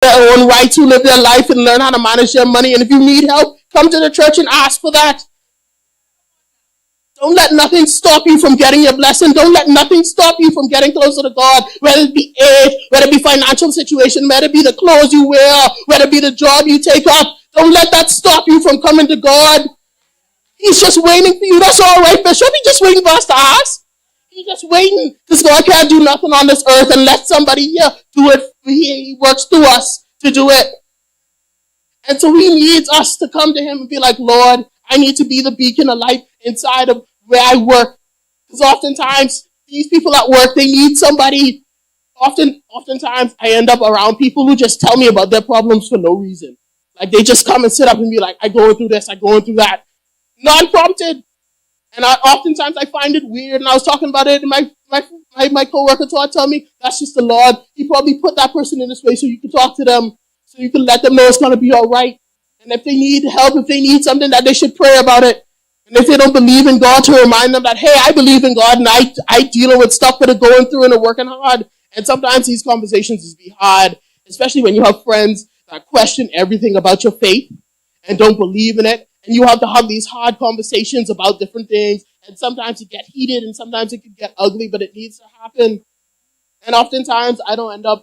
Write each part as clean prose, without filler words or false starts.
their own right to live their life and learn how to manage their money. And if you need help, come to the church and ask for that. Don't let nothing stop you from getting your blessing. Don't let nothing stop you from getting closer to God. Whether it be age, whether it be financial situation, whether it be the clothes you wear, whether it be the job you take up. Don't let that stop you from coming to God. He's just waiting for you. That's all right, Bishop. He's just waiting for us to ask. He's just waiting because God can't do nothing on this earth and let somebody here do it. He works through us to do it. And so he needs us to come to him and be like, Lord, I need to be the beacon of light inside of where I work. Because oftentimes, these people at work, they need somebody. Oftentimes, I end up around people who just tell me about their problems for no reason. Like, they just come and sit up and be like, I'm going through this, I'm going through that. Non-prompted. And oftentimes, I find it weird. And I was talking about it, and my co-worker told me, that's just the Lord. He probably put that person in this way so you can talk to them, so you can let them know it's going to be all right. And if they need help, if they need something, that they should pray about it. And if they don't believe in God, to remind them that, hey, I believe in God and I deal with stuff that are going through and are working hard. And sometimes these conversations is be hard, especially when you have friends that question everything about your faith and don't believe in it. And you have to have these hard conversations about different things. And sometimes it get heated and sometimes it can get ugly, but it needs to happen. And oftentimes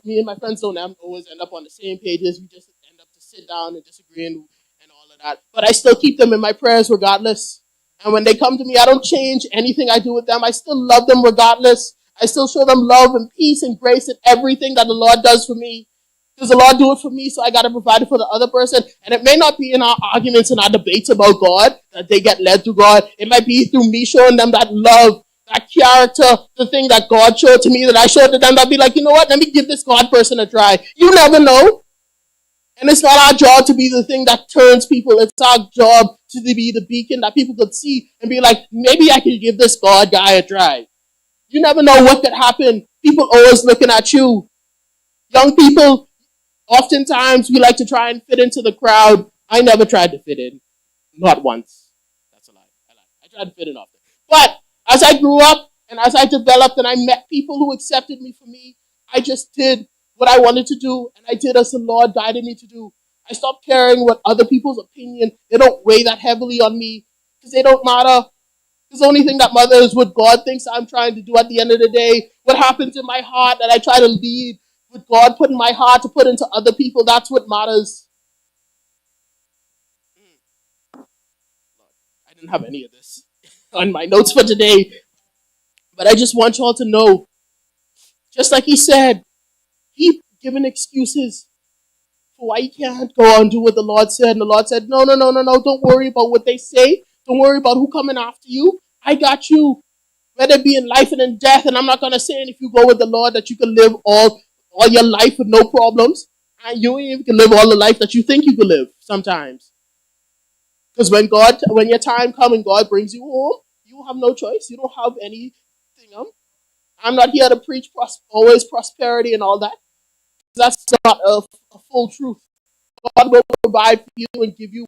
me and my friends don't always end up on the same pages. We just end up to sit down and disagree and all of that. But I still keep them in my prayers regardless. And when they come to me, I don't change anything I do with them. I still love them regardless. I still show them love and peace and grace and everything that the Lord does for me. Because the Lord do it for me, so I got to provide it for the other person. And it may not be in our arguments and our debates about God that they get led to God. It might be through me showing them that love, that character, the thing that God showed to me that I showed to them. They'll be like, you know what? Let me give this God person a try. You never know. And it's not our job to be the thing that turns people. It's our job to be the beacon that people could see and be like, maybe I could give this God guy a try. You never know what could happen. People always looking at you. Young people, oftentimes we like to try and fit into the crowd. I never tried to fit in. Not once. That's a lie. I tried to fit in often. But as I grew up and as I developed and I met people who accepted me for me, I just did what I wanted to do, and I did as the Lord guided me to do. I stopped caring what other people's opinion. They don't weigh that heavily on me because they don't matter. Because the only thing that matters is what God thinks I'm trying to do at the end of the day. What happens in my heart that I try to lead, what God put in my heart to put into other people, that's what matters. I didn't have any of this on my notes for today. But I just want you all to know, just like he said, keep giving excuses for why you can't go and do what the Lord said. And the Lord said, no, don't worry about what they say. Don't worry about who coming after you. I got you. Whether it be in life and in death. And I'm not going to say, and if you go with the Lord, that you can live all your life with no problems. And you even can live all the life that you think you can live sometimes. Because when your time comes and God brings you home, you have no choice. You don't have anything. I'm not here to preach always prosperity and all that. That's not a full truth. God will provide for you and give you,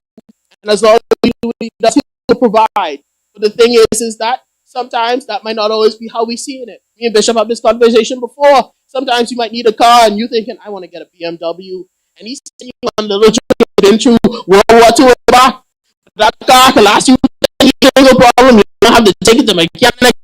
and as long as you do what he does, he will provide. But the thing is that sometimes that might not always be how we see it. Me and Bishop had this conversation before. Sometimes you might need a car and you're thinking, I want to get a BMW. And he's sending you on a little trip into World War II. That car can last you no problem. You don't have to take it to mechanic.